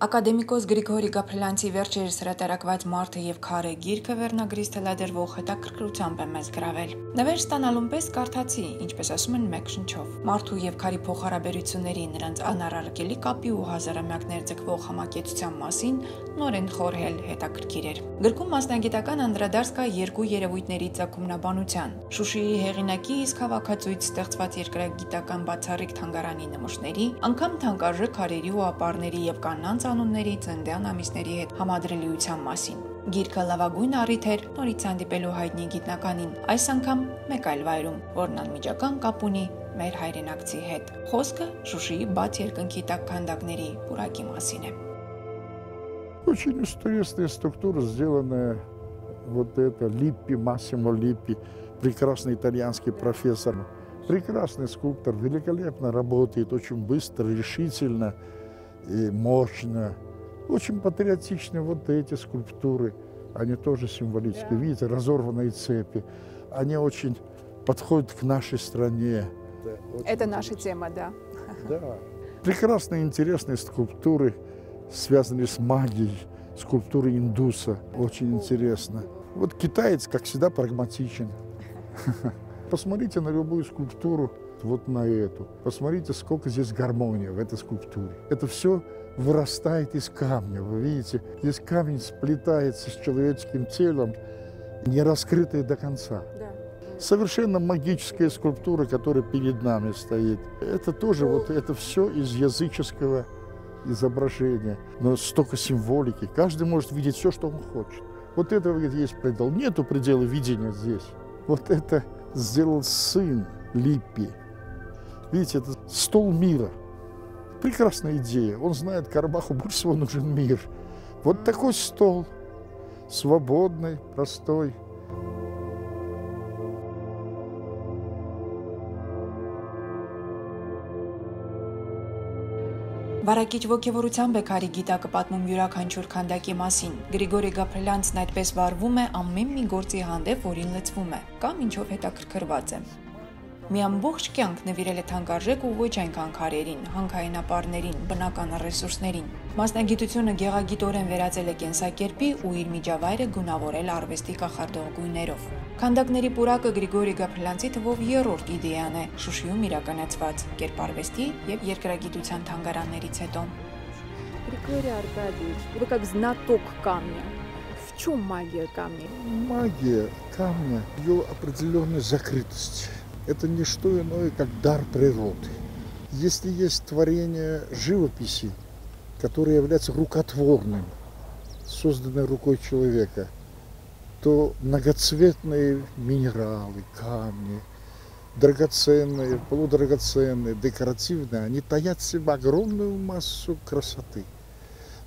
Ակադեմիկոս Գրիգորի Գաբրելյանցի վերջերս հրատարակված «Մարդը և քարը» գիրքը վերնագրից թելադրվող հետաքրքրությամբ է մեզ գրավել։ Նվեր ստանալուն պես կարդացի, ինչպես ասում են, մեկ շնչով։ Մարդու և քարի փոխհարաբերությունների, նրանց անառարկելի կապի ու հազարամյակներ ձգվող համակեցության մասին նորեն խորհել հետաքրքիր էր։ Գրքում մասնագիտական անդրադարձ կա երկու երևույթների ծագումնաբանության՝ Շուշիի հեղինակի իսկ հավաքածուից ստեղծված երկրագիտական բացառիկ թանգարանի նմուշների, անգամ թանկարժեք քարերի ու ապարների և կանանց անունների ծննդյան ամիսների հետ համադրելիության մասին։ Գիրքը լավագույն առիթ էր նորից հանդիպելու հայտնի գիտնականին, այս անգամ մեկ այլ վայրում, որն անմիջական կապ ունի մեր հայրենակցի հետ։ Խոսքը Շուշիի բաց երկնքի տակ քանդակների պուրակի մասին է։ Очень интересная структура, сделанная вот это Липпи, Массимо Липпи, прекрасный итальянский профессор, прекрасный скульптор, великолепно работает, очень быстро, решительно и мощно. Очень патриотичны вот эти скульптуры, они тоже символические. Видите, разорванные цепи, они очень подходят к нашей стране. Это наша тема, да. Да. Прекрасные, интересные скульптуры, связанные с магией, скульптуры индуса. Очень интересно. Вот китаец, как всегда, прагматичен. Посмотрите на любую скульптуру, вот на эту. Посмотрите, сколько здесь гармонии в этой скульптуре. Это все вырастает из камня. Вы видите, здесь камень сплетается с человеческим телом, не раскрытый до конца. Совершенно магическая скульптура, которая перед нами стоит. Это тоже вот это все из языческого изображения, но столько символики. Каждый может видеть все, что он хочет. Вот это есть предел. Нету предела видения здесь. Вот это сделал сын Липпи. Видите, это стол мира. Прекрасная идея. Он знает, Карабаху больше всего нужен мир. Вот такой стол. Свободный, простой. Վարակիչ ոգևորությամբ է քարի գիտակը պատմում յուրաքանչյուր քանդակի մասին։ Գրիգորի Գաբրելյանցն այդպես վարվում է ամեն մի գործի հանդեպ, որին լծվում է, կամ ինչով հետաքրքրված է։ Մի ամբողջ կյանք նվիրել է թանկարժեք ու ոչ այնքան քարերին, հանքային ապարներին, բնական ռեսուրսներին։ Մասնագիտությունը գեղագիտորեն վերածել է կենսակերպի ու իր միջավայրը գունավորել արվեստի կախարդող գույներով։ Քանդակների պուրակը Գրիգորի Գաբրելյանցի թվով երրորդ իդեան է Շուշիում իրականացված կերպարվեստի եւ երկրագիտության թանգարաններից հետո։ Григорий Аркадьевич, вы как знаток камня. В чем магия камня? Магия камня, ее определенная закрытость. Это не что иное, как дар природы. Если есть творение живописи, которое является рукотворным, созданное рукой человека, то многоцветные минералы, камни, драгоценные, полудрагоценные, декоративные, они таят в себе огромную массу красоты.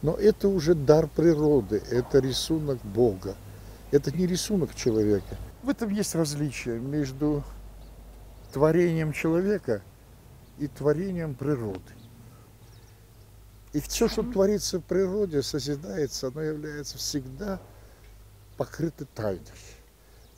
Но это уже дар природы, это рисунок Бога, это не рисунок человека. В этом есть различие между творением человека и творением природы. И все, что творится в природе, созидается, оно является всегда покрыто тайной.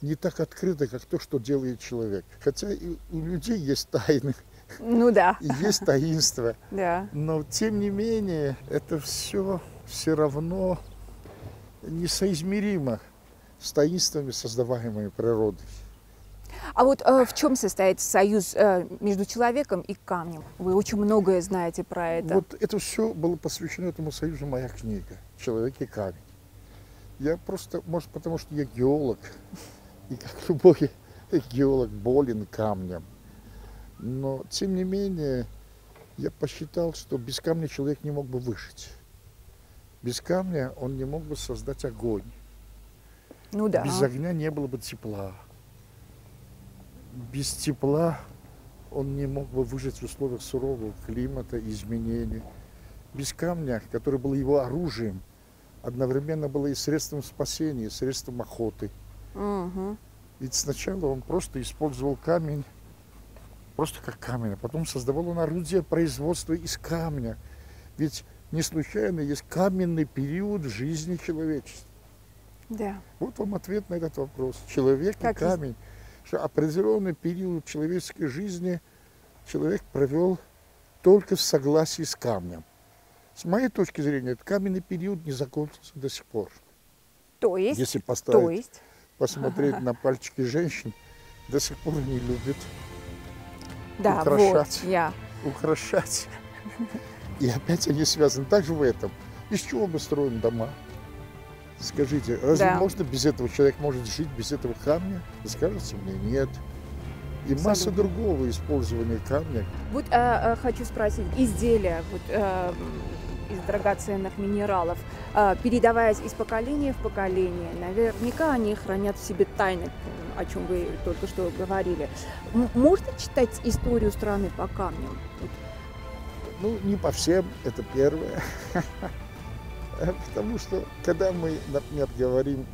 Не так открыто, как то, что делает человек. Хотя и у людей есть тайны. Ну да. И есть таинство. Да. Но тем не менее, это все равно несоизмеримо с таинствами, создаваемыми природой. А вот в чем состоит союз между человеком и камнем? Вы очень многое знаете про это. Вот это все было посвящено этому союзу, моя книга «Человек и камень». Я просто, может, потому что я геолог, и как любой геолог болен камнем. Но, тем не менее, я посчитал, что без камня человек не мог бы выжить. Без камня он не мог бы создать огонь. Ну да. Без огня не было бы тепла. Без тепла он не мог бы выжить в условиях сурового климата, изменений. Без камня, который был его оружием, одновременно было и средством спасения, и средством охоты. Угу. Ведь сначала он просто использовал камень, просто как камень, а потом создавал он орудие производства из камня. Ведь не случайно есть каменный период в жизни человечества. Да. Вот вам ответ на этот вопрос. Человек и камень. Что определенный период человеческой жизни человек провел только в согласии с камнем. С моей точки зрения, этот каменный период не закончился до сих пор. То есть? Если То есть? посмотреть на пальчики женщин, до сих пор они любят Да, украшать. вот, я. Украшать. И опять они связаны также в этом. Из чего мы строим дома? Скажите, разве Да. можно без этого, человек может жить без этого камня? Вы скажете мне, нет. И масса Абсолютно. другого использования камня. Вот хочу спросить, изделия вот, из драгоценных минералов, передаваясь из поколения в поколение, наверняка они хранят в себе тайны, о чем вы только что говорили. Можно читать историю страны по камням? Вот. Ну, не по всем, это первое. Потому что, когда мы, например, говорим,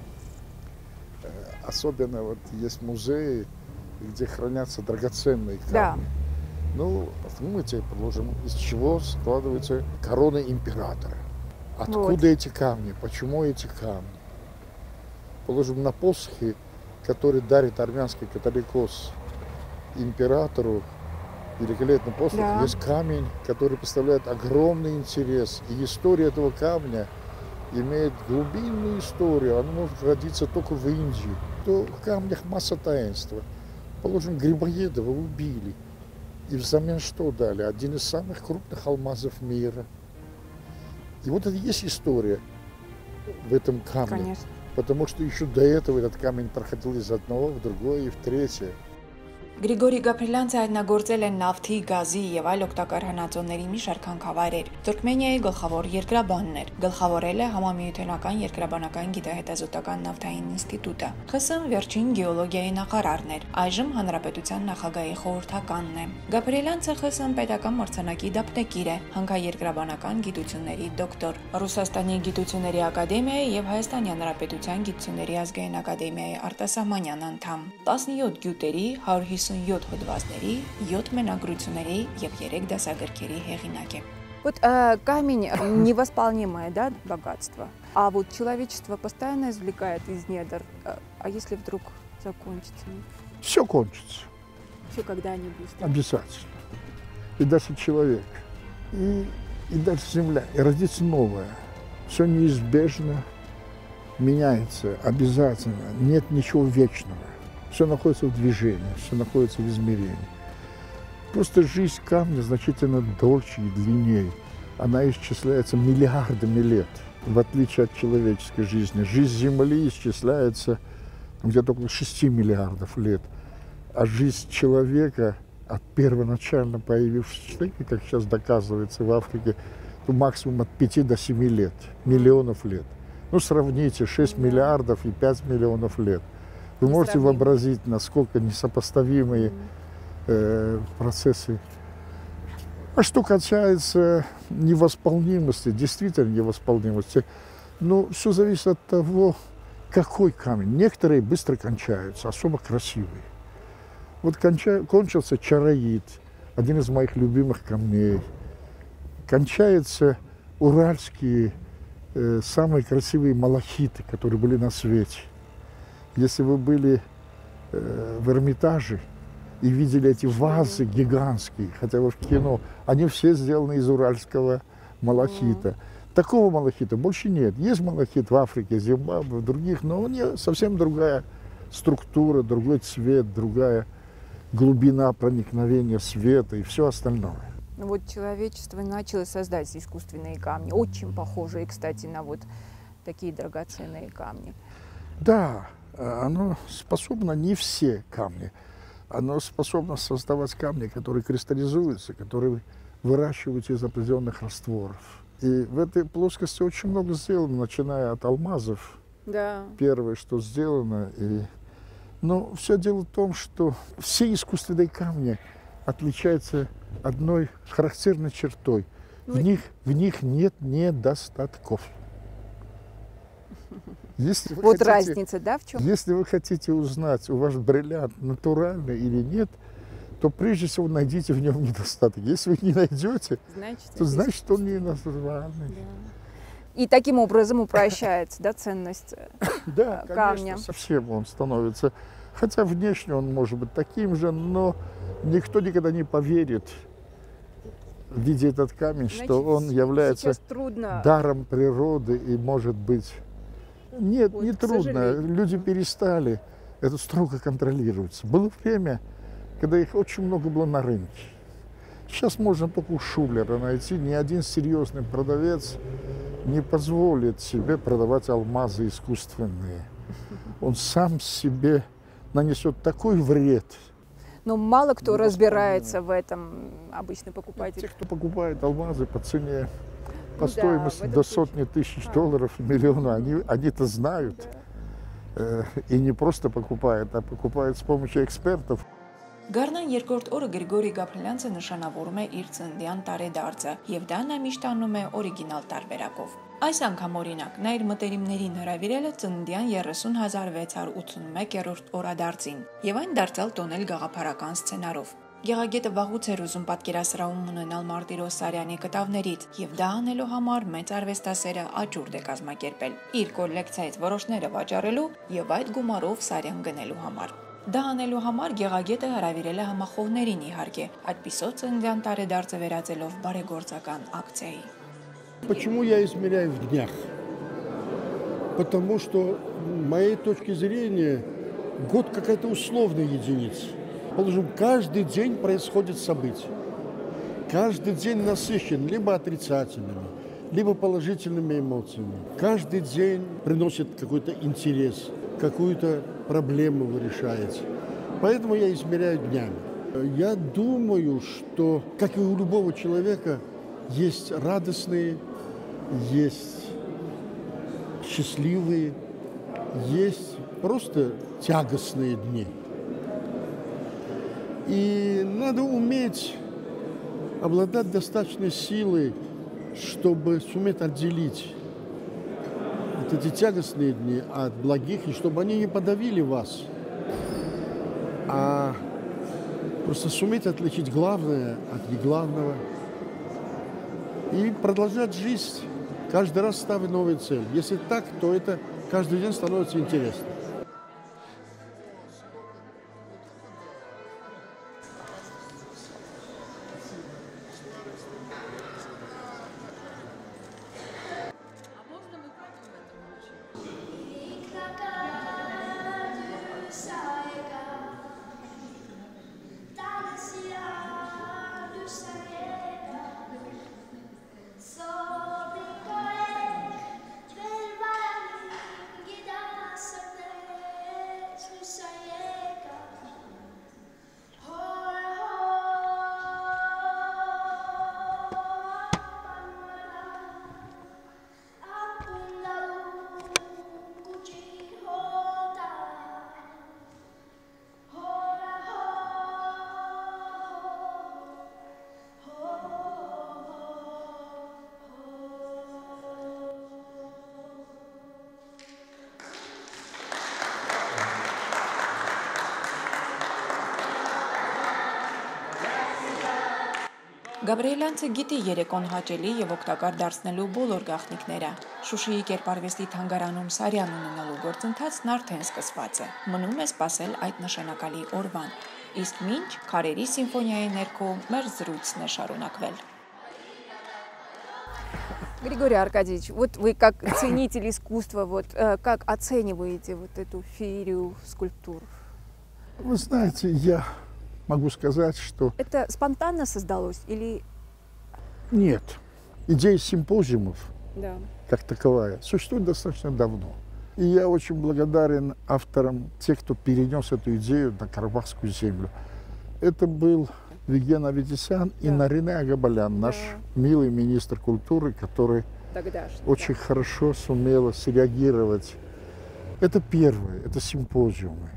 особенно вот есть музеи, где хранятся драгоценные камни. Да. Ну, подумайте, положим, из чего складывается корона императора. Откуда Вот. эти камни? Почему эти камни? Положим, на посохе, который дарит армянский католикос императору, великолепный посох, Да. есть камень, который представляет огромный интерес. И история этого камня имеет глубинную историю. Она может родиться только в Индии. То в камнях масса таинства. Положим, Грибоедова убили. И взамен что дали? Один из самых крупных алмазов мира. И вот это и есть история в этом камне. Конечно. Потому что еще до этого этот камень проходил из одного в другое и в третье. Գրիգորի Գաբրելյանցը հայտնագործել է նավթի, գազի եւ այլ օգտակար հնածոների մի շարք հանքավայրեր։ Թուրքմենիայի գլխավոր երկրաբանն էր։ Գլխավորել է համամիութենական երկրաբանական գիտահետազոտական նավթային ինստիտուտը։ ԽՍՀՄ վերջին գեոլոգիայի նախարարն էր։ Այժմ հանրապետության նախագահի խորհրդականն է։ Գաբրելյանցը ԽՍՀՄ պետական մրցանակի դափնեկիր է, հանքաերկրաբանական գիտությունների դոկտոր։ Ռուսաստանի գիտությունների ակադեմիայի եւ Հայաստանի Հանրապետության գիտությունների ազգային ակադեմիայի արտասահմանյան անդամ։ 17 գյուտերի 157 հոդվածների, 7 մենագրությունների եւ 3 դասագրքերի հեղինակ է։ Вот камень невосполнимое, да, богатство, а вот человечество постоянно извлекает из недр. А если вдруг закончится? Все кончится. Все когда-нибудь. Да? Обязательно. И даже человек, и даже земля, и родится новое. Все неизбежно меняется, обязательно. Нет ничего вечного. Все находится в движении, все находится в измерении. Просто жизнь камня значительно дольше и длиннее. Она исчисляется миллиардами лет, в отличие от человеческой жизни. Жизнь Земли исчисляется где-то около 6 миллиардов лет. А жизнь человека от первоначально появившегося человека, как сейчас доказывается в Африке, то максимум от 5 до 7 лет, миллионов лет. Ну, сравните 6 миллиардов и 5 миллионов лет. Вы можете вообразить, насколько несопоставимые процессы. А что касается невосполнимости, действительно невосполнимости, ну, все зависит от того, какой камень. Некоторые быстро кончаются, особо красивые. Вот кончился чароид, один из моих любимых камней. Кончаются уральские самые красивые малахиты, которые были на свете. Если вы были в Эрмитаже и видели эти вазы гигантские, хотя бы в кино, они все сделаны из уральского малахита. Такого малахита больше нет. Есть малахит в Африке, Зимбабве, в других, но у него совсем другая структура, другой цвет, другая глубина проникновения света и все остальное. Ну вот человечество начало создать искусственные камни, очень похожие, кстати, на вот такие драгоценные камни. Да, оно способно, не все камни, оно способно создавать камни, которые кристаллизуются, которые выращиваются из определенных растворов. И в этой плоскости очень много сделано, начиная от алмазов. Да. Первое, что сделано. Но все дело в том, что все искусственные камни отличаются одной характерной чертой. В них нет недостатков. Если Вот разница, да, в чем? Если вы хотите узнать, у вас бриллиант натуральный или нет, то прежде всего найдите в нем недостаток. Если вы не найдете, то значит он не натуральный. Да. И таким образом упрощается, да, ценность Да, камня. конечно, совсем он становится. Хотя внешне он может быть таким же, но никто никогда не поверит видя этот камень, Значит, что он является сейчас трудно. даром природы и может быть... Нет, Вот, не к трудно. сожалению. Люди перестали. Это строго контролируется. Было время, когда их очень много было на рынке. Сейчас можно только у Шулера найти. Ни один серьезный продавец не позволит себе продавать алмазы искусственные. Он сам себе нанесет такой вред. Но мало кто разбирается в этом, обычный покупатель. Те, кто покупает алмазы по цене, по Ну да, стоимости в этом до случае. сотни тысяч долларов, миллиона, они-то знают. И не просто покупают, а покупают с помощью экспертов. Գառնան երկրորդ օրը Գրիգորի Գաբրելյանցը նշանավորում է իր ծննդյան տարեդարձը, եւ դա նա միշտ անում է օրիգինալ տարբերակով։ Այս անգամ օրինակ, նա իր մտերիմներին հրավիրել է ծննդյան 30681-րդ օրադարձին, եւ այն դարձյալ տոնել գաղափարական սցենարով։ Գեղագետը վաղուց էր ուզում պատկերասրահում ունենալ Մարտիրոս Սարյանի կտավներից, եւ դա անելու համար մեծ արվեստասերը աճուրդ է կազմակերպել իր կոլեկցիայից որոշները վաճառելու եւ այդ գումարով Սարյան գնելու համար։ Դա անելու համար գեղագետը հրավիրել է համախոհներին իհարկե, այդպիսով ծննդյան տարեդարձը վերածելով բարեգործական ակցիայի։ Почему я измеряю в днях? Потому что, с моей точки зрения, год какая-то условная единица. Положим, каждый день происходит событие. Каждый день насыщен либо отрицательными, либо положительными эмоциями. Каждый день приносит какой-то интерес, какую-то проблему вы решаете. Поэтому я измеряю днями. Я думаю, что, как и у любого человека, есть радостные, есть счастливые, есть просто тягостные дни. И надо уметь обладать достаточной силой, чтобы суметь отделить вот эти тягостные дни от благих, и чтобы они не подавили вас, а просто суметь отличить главное от неглавного и продолжать жизнь, каждый раз ставя новые цели. Если так, то это каждый день становится интересно. Գաբրիելյանցը գիտի երեկոն հաճելի եւ օգտակար դարձնելու բոլոր գաղտնիքները։ Շուշիի կերպարվեստի թանգարանում Սարյան ունենալու գործընթացն արդեն սկսված է։ Մնում է սպասել այդ нышանակալի օրվան։ Իսկ մինչ Քարերի սիմֆոնիայի ներքո մեր զրույցն է շարունակվել։ Григорий Аркадьевич, вот вы как ценитель искусства, вот как оцениваете вот эту феерию скульптур? Вы знаете, я могу сказать, что Это спонтанно создалось или... нет. Идея симпозиумов, Да. как таковая, существует достаточно давно. И я очень благодарен авторам, тех, кто перенес эту идею на Карабахскую землю. Это был Виген Аветисян и Да. Нарине Агабалян, наш милый министр культуры, который Тогдашний. очень хорошо сумела среагировать. Это первое, это симпозиумы.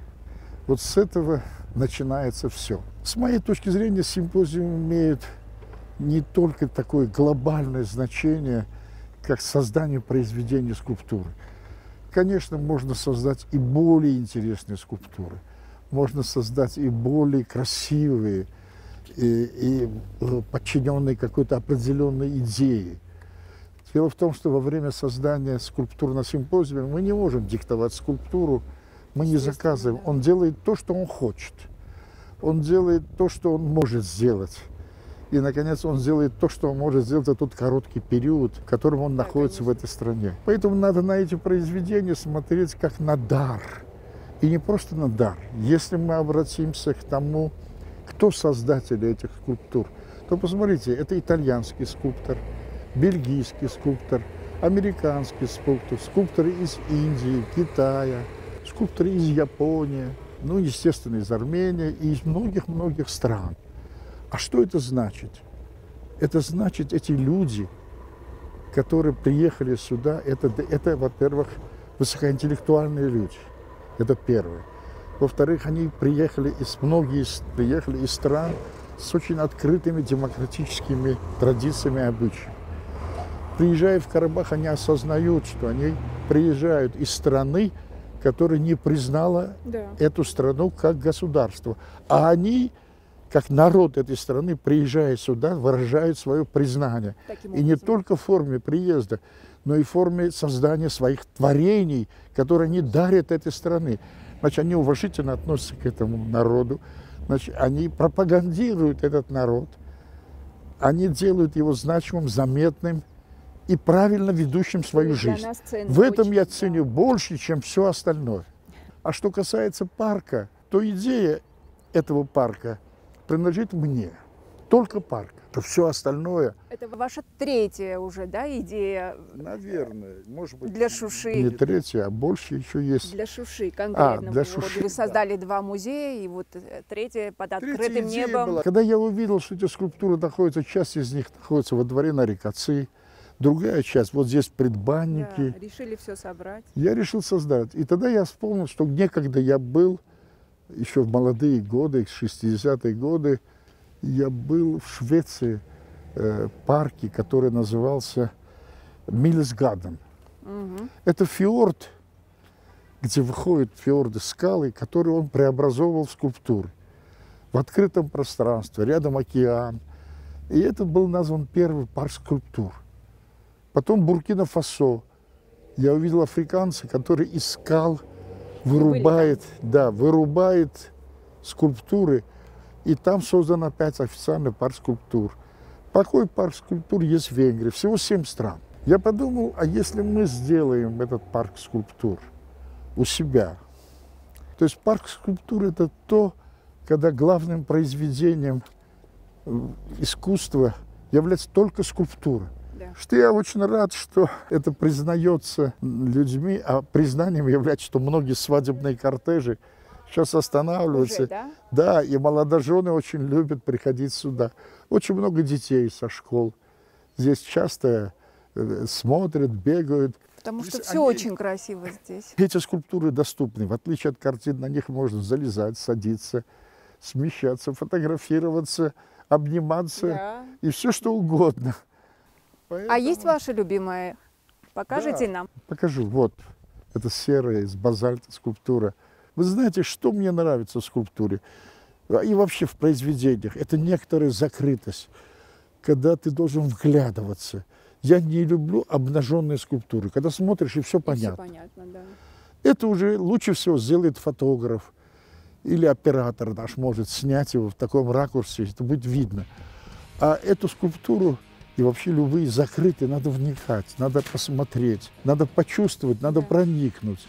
Вот с этого начинается все. С моей точки зрения, симпозиум имеет не только такое глобальное значение, как создание произведения скульптуры. Конечно, можно создать и более интересные скульптуры, можно создать и более красивые, и подчиненные какой-то определенной идее. Дело в том, что во время создания скульптур на симпозиуме мы не можем диктовать скульптуру, мы не заказываем. Он делает то, что он хочет. Он делает то, что он может сделать. И, наконец, он сделает то, что он может сделать за тот короткий период, в котором он находится в этой стране. Поэтому надо на эти произведения смотреть как на дар. И не просто на дар. Если мы обратимся к тому, кто создатели этих скульптур, то посмотрите, это итальянский скульптор, бельгийский скульптор, американский скульптор, скульпторы из Индии, Китая, скульпторы из Японии, ну, естественно, из Армении и из многих-многих стран. А что это значит? Это значит, эти люди, которые приехали сюда, это во-первых, высокоинтеллектуальные люди. Это первое. Во-вторых, они многие приехали из стран с очень открытыми демократическими традициями и обычаями. Приезжая в Карабах, они осознают, что они приезжают из страны, которая не признала эту страну как государство. А они, как народ этой страны, приезжая сюда, выражают свое признание. И не только в форме приезда, но и в форме создания своих творений, которые они дарят этой стране. Значит, они уважительно относятся к этому народу, значит, они пропагандируют этот народ, они делают его значимым, заметным и правильно ведущим свою жизнь. В этом я ценю больше, чем все остальное. А что касается парка, то идея этого парка принадлежит мне. Только парк. То все остальное... Это ваша третья уже, да, идея? Наверное, может быть. Для Шуши. Не третья, а больше еще есть. Для Шуши конкретно. Для Шуши, вы создали два музея, и вот третья под открытым небом. Была. Когда я увидел, что эти скульптуры находятся, часть из них находится во дворе на Рекацы, другая часть, вот здесь предбанники. Да, решили все собрать. Я решил создать. И тогда я вспомнил, что некогда я был, еще в молодые годы, 60-е годы, я был в Швеции, парке, который назывался Мильсгаден. Это фьорд, где выходят фьорды, скалы, которые он преобразовывал в скульптуры. В открытом пространстве, рядом океан. И это был назван первый парк скульптур. Потом Буркина-Фасо. Я увидел африканца, который из скал вырубает скульптуры. И там создан опять официальный парк скульптур. Такой парк скульптур есть в Венгрии. Всего 7 стран. Я подумал, а если мы сделаем этот парк скульптур у себя? То есть парк скульптур – это то, когда главным произведением искусства является только скульптура. Да. Что я очень рад, что это признается людьми, а признанием является, что многие свадебные кортежи сейчас останавливаются. Уже, да? Да, и молодожены очень любят приходить сюда. Очень много детей со школ. Здесь часто смотрят, бегают. Потому что все очень красиво здесь. Эти скульптуры доступны. В отличие от картин, на них можно залезать, садиться, смещаться, фотографироваться, обниматься и все что угодно. Поэтому... А есть ваша любимая? Покажите нам. Покажу. Вот. Это серая из базальта скульптура. Вы знаете, что мне нравится в скульптуре и вообще в произведениях? Это некоторая закрытость, когда ты должен вглядываться. Я не люблю обнаженные скульптуры, когда смотришь, и все понятно. Все понятно, да. Это уже лучше всего сделает фотограф или оператор наш может снять его в таком ракурсе, это будет видно. А эту скульптуру и вообще любые закрытые надо вникать, надо посмотреть, надо почувствовать, надо проникнуть.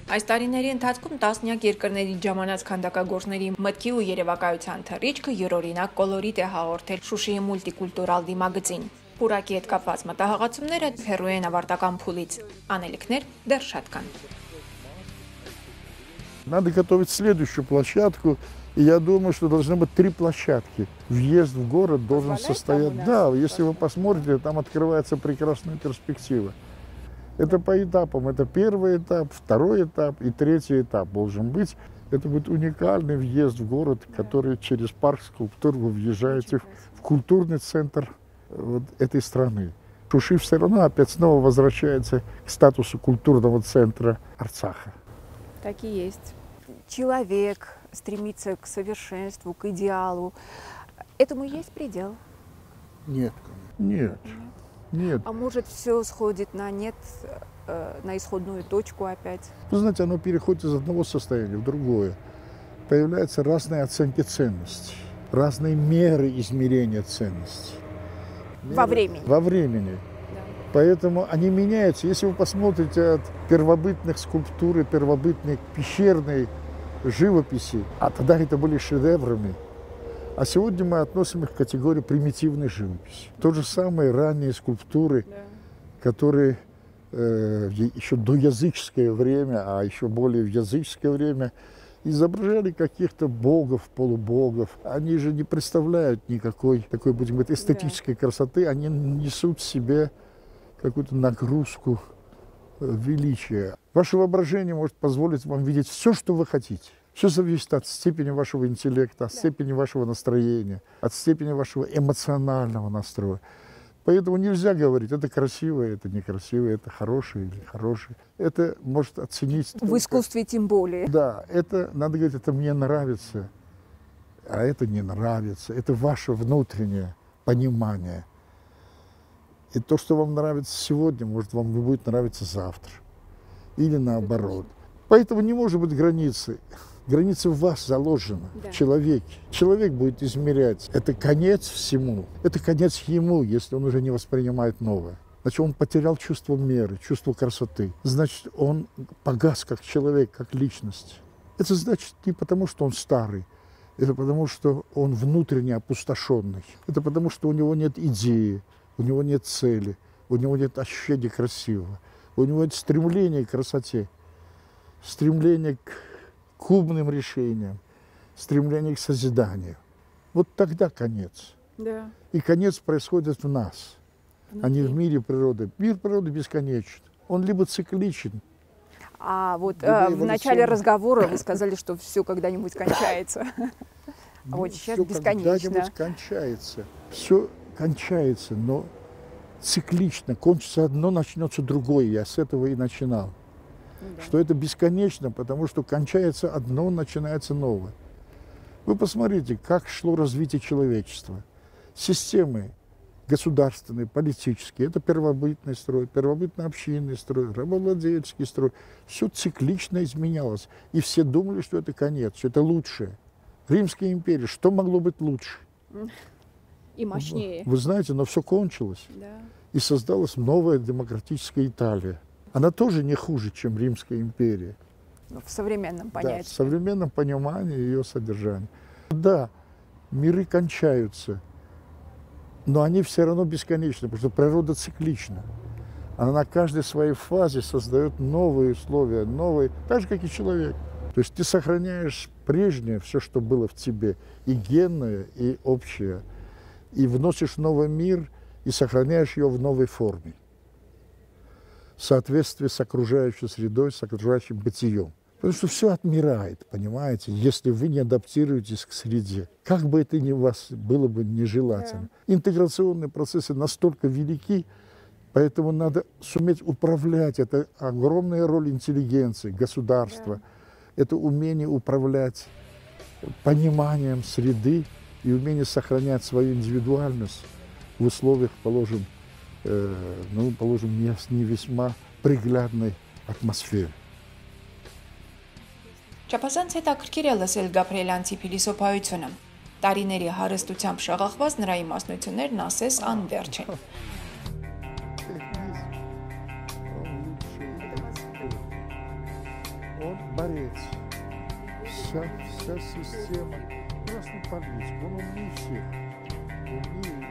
Այս տարիների ընթացքում տասնյակ երկրների ժամանած քանդակագործների մտքի ու երևակայության թռիչքը յուրօրինակ կոլորիտ է հաղորդել Շուշիի մուլտիկուլտուրալ դիմագծին։ Պուրակի հետ կապված մտահղացումները հեռու են ավարտական փուլից, անելիքներ դեռ շատ կան։ Надо готовить следующую площадку, и я думаю, что должны быть 3 площадки. Въезд в город должен состоять... Да, если вы посмотрите, там открывается прекрасная перспектива. Это по этапам. Это первый этап, второй этап и третий этап должен быть. Это будет уникальный въезд в город, который через парк скульптур вы въезжаете в культурный центр вот этой страны. Шуши все равно опять снова возвращается к статусу культурного центра Арцаха. Так и есть. Человек стремится к совершенству, к идеалу. Этому есть предел? Нет. Нет. Нет. А может, все сходит на нет, на исходную точку опять? Вы знаете, оно переходит из одного состояния в другое. появляются разные оценки ценностей, разные меры измерения ценностей. Во времени. Во времени. Да. Поэтому они меняются. Если вы посмотрите от первобытных скульптур, первобытной пещерной живописи, а тогда это были шедеврами, а сегодня мы относим их к категории примитивной живописи. То же самое ранние скульптуры, Да. которые еще до языческое время, а еще более в языческое время, изображали каких-то богов, полубогов. Они же не представляют никакой такой, будем говорить, эстетической красоты. Они несут в себе какую-то нагрузку величия. Ваше воображение может позволить вам видеть все, что вы хотите. Все зависит от степени вашего интеллекта, от степени вашего настроения, от степени вашего эмоционального настроя. Поэтому нельзя говорить, это красиво, это некрасиво, это хорошее или хорошее. Это может оценить... В искусстве тем более. Да, это, надо говорить, это мне нравится, а это не нравится. Это ваше внутреннее понимание. И то, что вам нравится сегодня, может, вам не будет нравиться завтра. Или наоборот. Поэтому не может быть границы. Граница в вас заложена, Да. в человеке. Человек будет измерять. Это конец всему. Это конец ему, если он уже не воспринимает новое. Значит, он потерял чувство меры, чувство красоты. Значит, он погас как человек, как личность. Это значит не потому, что он старый. Это потому, что он внутренне опустошенный. Это потому, что у него нет идеи, у него нет цели, у него нет ощущения красивого. У него нет стремления к красоте, стремления к умным решениям, стремление к созиданию. Вот тогда конец. Да. И конец происходит в нас, а не в мире природы. Мир природы бесконечен. Он либо цикличен. А вот Либо в начале эволюционно. разговора вы сказали, что все когда-нибудь кончается. А вот сейчас Всё бесконечно. когда-нибудь кончается. Все кончается, но циклично. Кончится одно, начнется другое. Я с этого и начинал. Да. Что это бесконечно, потому что кончается одно, начинается новое. Вы посмотрите, как шло развитие человечества. Системы государственные, политические, это первобытный строй, первобытно-общинный строй, рабовладельческий строй. Все циклично изменялось. И все думали, что это конец, что это лучшее. Римская империя, что могло быть лучше? И мощнее. Вы знаете, но все кончилось. Да. И создалась новая демократическая Италия. Она тоже не хуже, чем Римская империя. Ну, в современном Да, в понятии. современном понимании ее содержания. Да, миры кончаются, но они все равно бесконечны, потому что природа циклична. Она на каждой своей фазе создает новые условия, новые, так же, как и человек. То есть ты сохраняешь прежнее, все, что было в тебе, и генное, и общее, и вносишь в новый мир, и сохраняешь ее в новой форме. В соответствии с окружающей средой, с окружающим бытием. Потому что все отмирает, понимаете, если вы не адаптируетесь к среде. Как бы это ни у вас было бы нежелательно. Интеграционные процессы настолько велики, поэтому надо суметь управлять. Это огромная роль интеллигенции, государства. Это умение управлять пониманием среды и умение сохранять свою индивидуальность в условиях, положим, не весьма приглядной атмосферы. Չափազանց հետաքրքիր է լսել Գաբրիելյանցի փիլիսոփայությունը։ Տարիների հարստությամբ շաղախված նրա իմաստնություններն ասես անվերջ են։ Он борец. Вся система. Красный политик, он умнее всех. Умнее